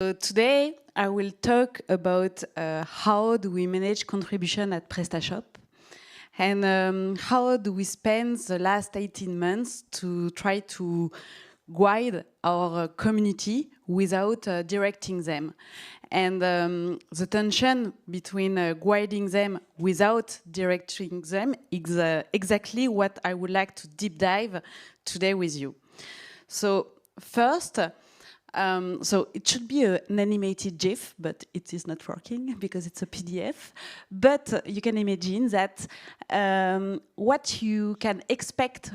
So today I will talk about how do we manage contribution at PrestaShop and how do we spend the last 18 months to try to guide our community without directing them. And the tension between guiding them without directing them is exactly what I would like to deep dive today with you. So first, so it should be an animated GIF, but it is not working because it's a PDF. But you can imagine that what you can expect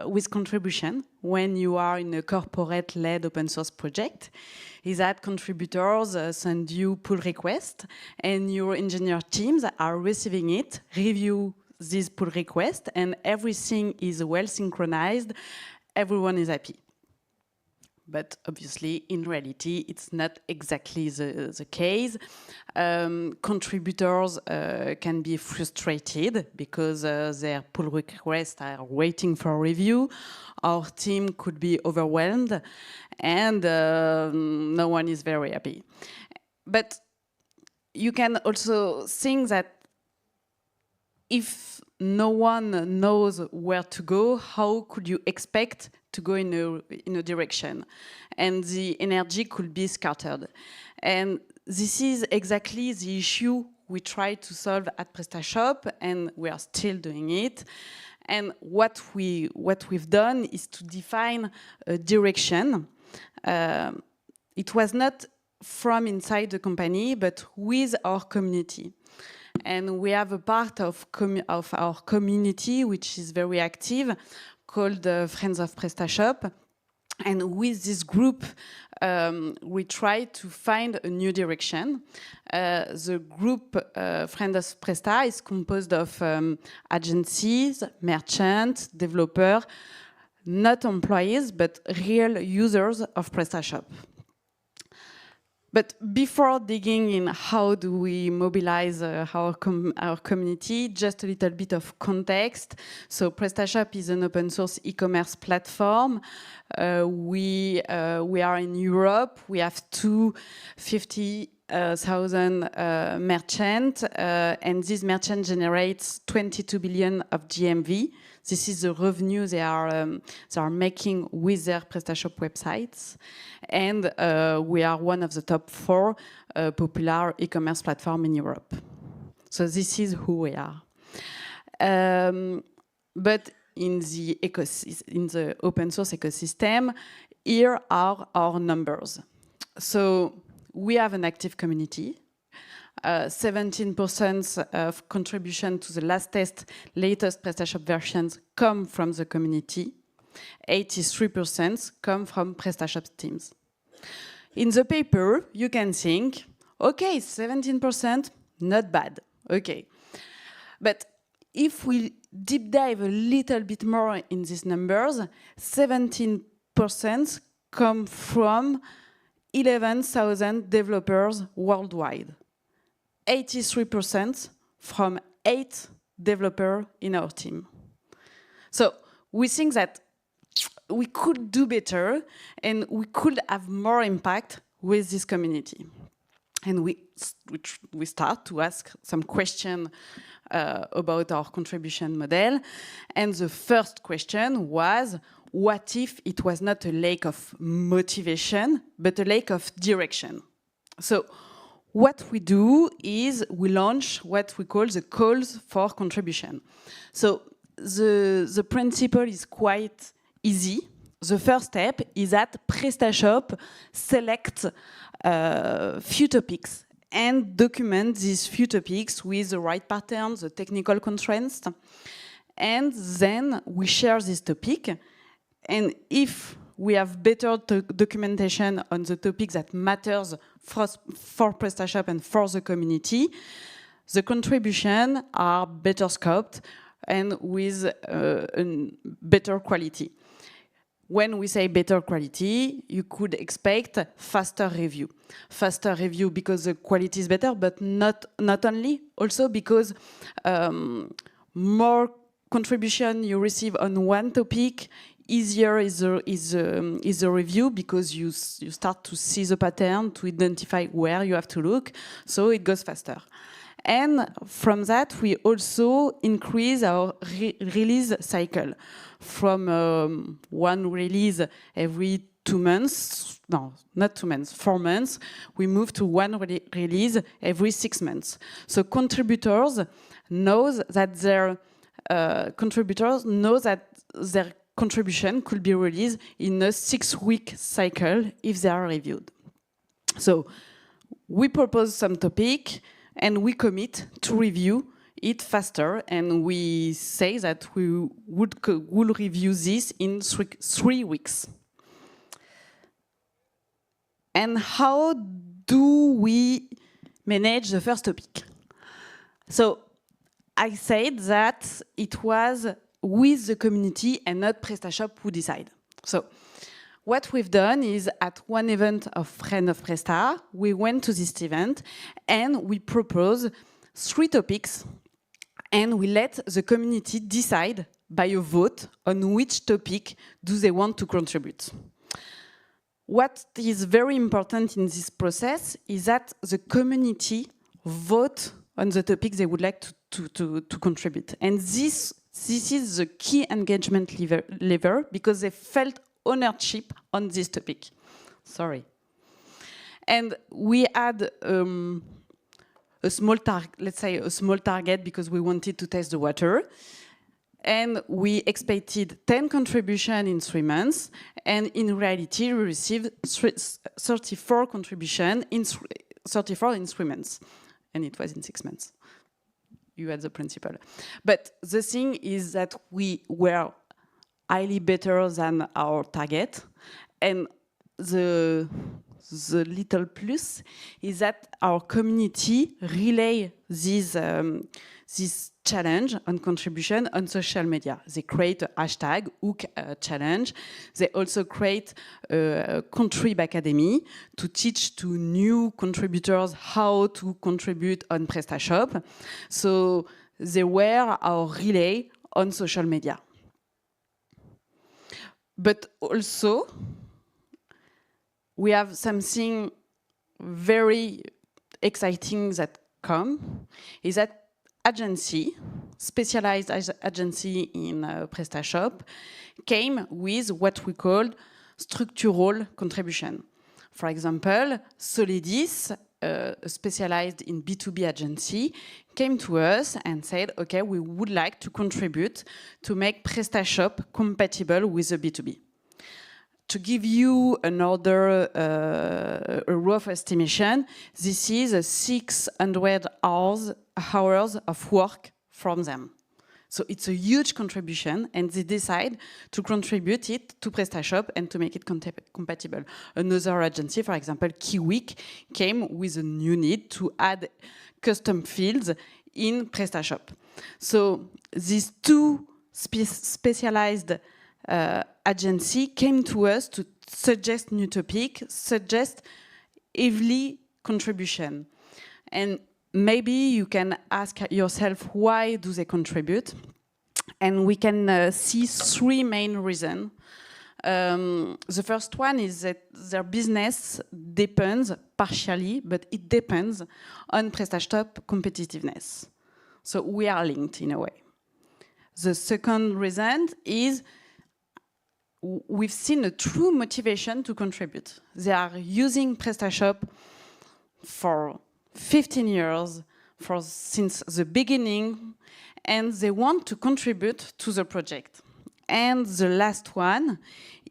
with contribution when you are in a corporate-led open source project is that contributors send you pull requests and your engineer teams are receiving it, review this pull request, and everything is well synchronized, everyone is happy. But obviously, in reality, it's not exactly the case. Contributors can be frustrated because their pull requests are waiting for review. Our team could be overwhelmed, and no one is very happy. But you can also think that if no one knows where to go, how could you expect to go in a direction? And the energy could be scattered. And this is exactly the issue we try to solve at PrestaShop, and we are still doing it. And what we've done is to define a direction. It was not from inside the company, but with our community. And we have a part of our community which is very active, called Friends of PrestaShop. And with this group, we try to find a new direction. The group Friends of Presta is composed of agencies, merchants, developers, not employees, but real users of PrestaShop. But before digging in how do we mobilize our community, just a little bit of context. So PrestaShop is an open source e-commerce platform. We are in Europe. We have 250,000 merchants, and these merchants generates 22 billion of GMV. This is the revenue they are making with their PrestaShop websites. And we are one of the top 4 popular e-commerce platforms in Europe. So this is who we are. But in the open source ecosystem, here are our numbers. So we have an active community. 17% of contribution to the latest PrestaShop versions come from the community. 83% come from PrestaShop teams. In the paper, you can think, okay, 17%, not bad, okay. But if we deep dive a little bit more in these numbers, 17% come from 11,000 developers worldwide. 83% from 8 developers in our team. So we think that we could do better and we could have more impact with this community. And we start to ask some questions about our contribution model. And the first question was, what if it was not a lack of motivation, but a lack of direction? So what we do is we launch what we call the calls for contribution. So the principle is quite easy. The first step is that PrestaShop selects few topics and document these few topics with the right patterns, the technical constraints. And then we share this topic. And if we have better documentation on the topics that matters for PrestaShop and for the community, the contributions are better scoped and with better quality. When we say better quality, you could expect faster review. Faster review because the quality is better, but not only, also because more contribution you receive on one topic, easier is the review, because you start to see the pattern, to identify where you have to look, so it goes faster. And from that, we also increase our release cycle from one release every 2 months, no, not 2 months, 4 months, we move to one release every 6 months. So contributors know that their contribution could be released in a 6-week cycle if they are reviewed. So we propose some topic and we commit to review it faster, and we say that we will review this in 3 weeks. And how do we manage the first topic? So I said that it was with the community and not PrestaShop who decide. So what we've done is, at one event of Friends of Presta, we went to this event and we proposed 3 topics, and we let the community decide by a vote on which topic do they want to contribute. What is very important in this process is that the community vote on the topic they would like to contribute. And this is the key engagement lever, because they felt ownership on this topic. Sorry. And we had a small target, let's say a small target, because we wanted to test the water. And we expected 10 contributions in 3 months, and in reality, we received 34 contributions in 3 months, and it was in 6 months. You had the principle. But the thing is that we were highly better than our target, and the little plus is that our community relay this challenge on contribution on social media. They create a hashtag, Hook Challenge. They also create a Contrib Academy to teach to new contributors how to contribute on PrestaShop. So they were our relay on social media. But also, we have something very exciting that is that agency, specialized agency in PrestaShop, came with what we called structural contribution. For example, Solidis, specialized in B2B agency, came to us and said, okay, we would like to contribute to make PrestaShop compatible with the B2B. To give you another a rough estimation, this is 600 hours of work from them. So it's a huge contribution, and they decide to contribute it to PrestaShop and to make it compatible. Another agency, for example, Kiwik, came with a new need to add custom fields in PrestaShop. So these 2 specialized agency came to us to suggest new topic, suggest heavily contribution. And maybe you can ask yourself, why do they contribute? And we can see 3 main reasons. The first one is that their business depends partially, but it depends on PrestaShop competitiveness. So we are linked in a way. The second reason is we've seen a true motivation to contribute. They are using PrestaShop for 15 years, since the beginning, and they want to contribute to the project. And the last one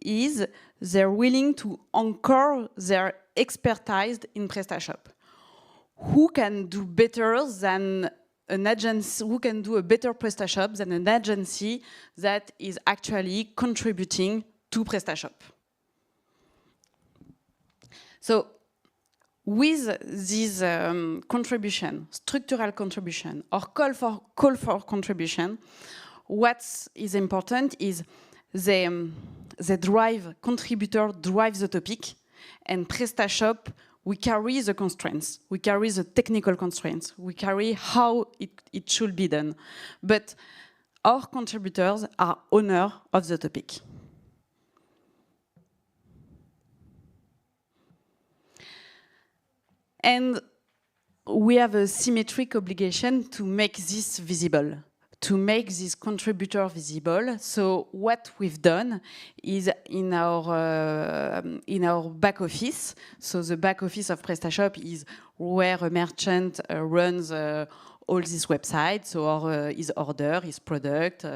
is they're willing to anchor their expertise in PrestaShop. Who can do better than an agency, who can do a better PrestaShop than an agency that is actually contributing to PrestaShop? So with this contribution, structural contribution, or call for contribution, what is important is contributor drives the topic, and PrestaShop, we carry the constraints, we carry the technical constraints, we carry how it should be done. But our contributors are owners of the topic. And we have a symmetric obligation to make this visible, to make this contributor visible. So what we've done is in our back office, so the back office of PrestaShop is where a merchant runs all these websites, so his order, his product,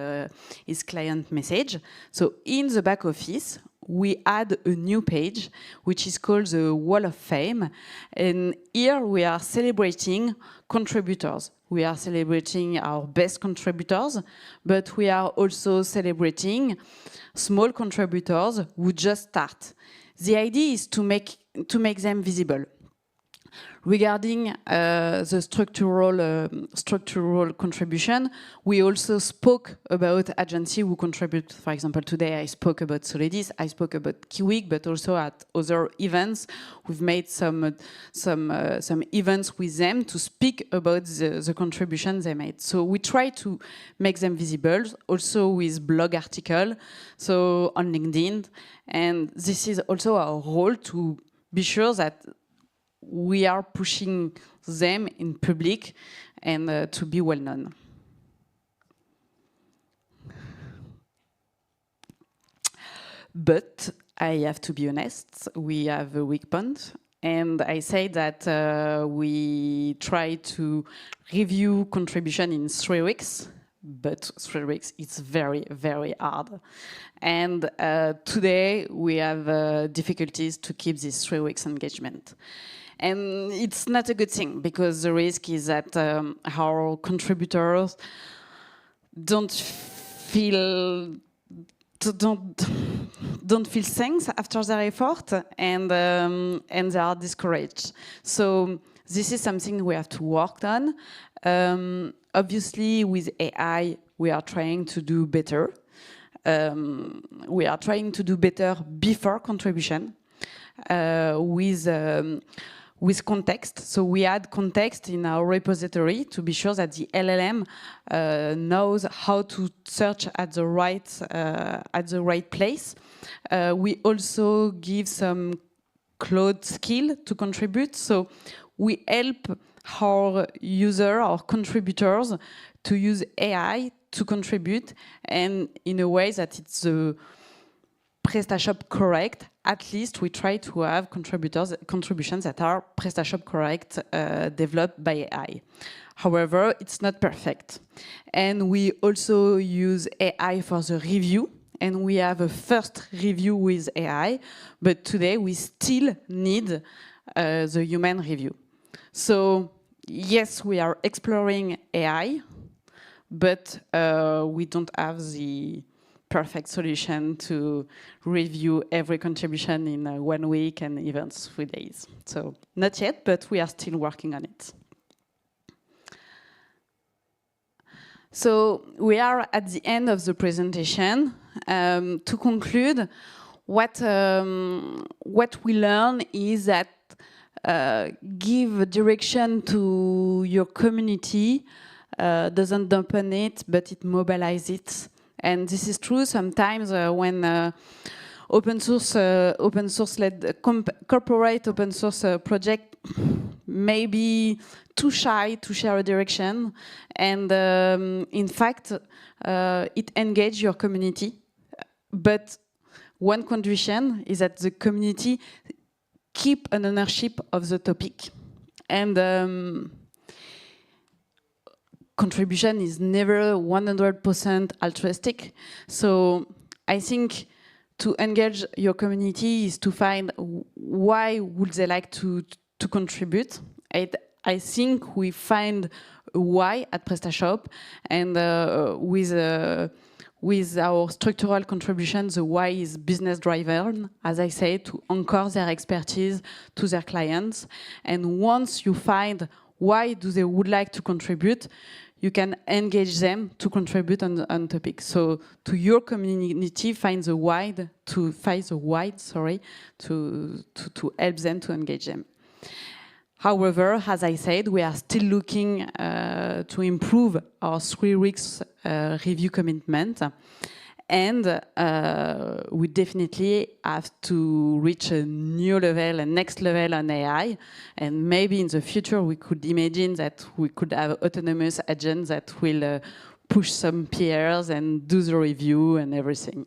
his client message. So in the back office, we add a new page, which is called the Wall of Fame. And here we are celebrating contributors. We are celebrating our best contributors, but we are also celebrating small contributors who just start. The idea is to make them visible. Regarding the structural contribution, we also spoke about agency who contribute. For example, today I spoke about Solidis, I spoke about Kiwik, but also at other events, we've made some events with them to speak about the contributions they made. So we try to make them visible, also with blog article, so on LinkedIn, and this is also our role to be sure that we are pushing them in public and to be well known. But I have to be honest, we have a weak point. And I say that we try to review contribution in 3 weeks, but 3 weeks, it's very, very hard. And today we have difficulties to keep this 3 weeks engagement. And it's not a good thing, because the risk is that our contributors don't feel thanks after their effort, and they are discouraged. So this is something we have to work on. Obviously, with AI, we are trying to do better. We are trying to do better before contribution with context. So we add context in our repository to be sure that the LLM knows how to search at the right place. We also give some cloud skill to contribute. So we help our contributors to use AI to contribute, and in a way that it's PrestaShop correct. At least we try to have contributions that are PrestaShop correct, developed by AI. However, it's not perfect. And we also use AI for the review, and we have a first review with AI, but today we still need the human review. So yes, we are exploring AI, but we don't have the perfect solution to review every contribution in 1 week and even 3 days. So not yet, but we are still working on it. So we are at the end of the presentation. To conclude, what we learn is that give direction to your community doesn't dampen it, but it mobilizes it. And this is true sometimes when corporate open source project may be too shy to share a direction, and in fact, it engages your community. But one condition is that the community keep an ownership of the topic, and contribution is never 100% altruistic. So I think to engage your community is to find why would they like to contribute. I think we find a why at PrestaShop, and with our structural contributions, the why is business driven, as I say, to anchor their expertise to their clients. And once you find why do they would like to contribute, you can engage them to contribute on topics. So to your community, find the why to help them to engage them. However, as I said, we are still looking to improve our 3 weeks review commitment. And we definitely have to reach a new level, a next level on AI. And maybe in the future, we could imagine that we could have autonomous agents that will push some PRs and do the review and everything.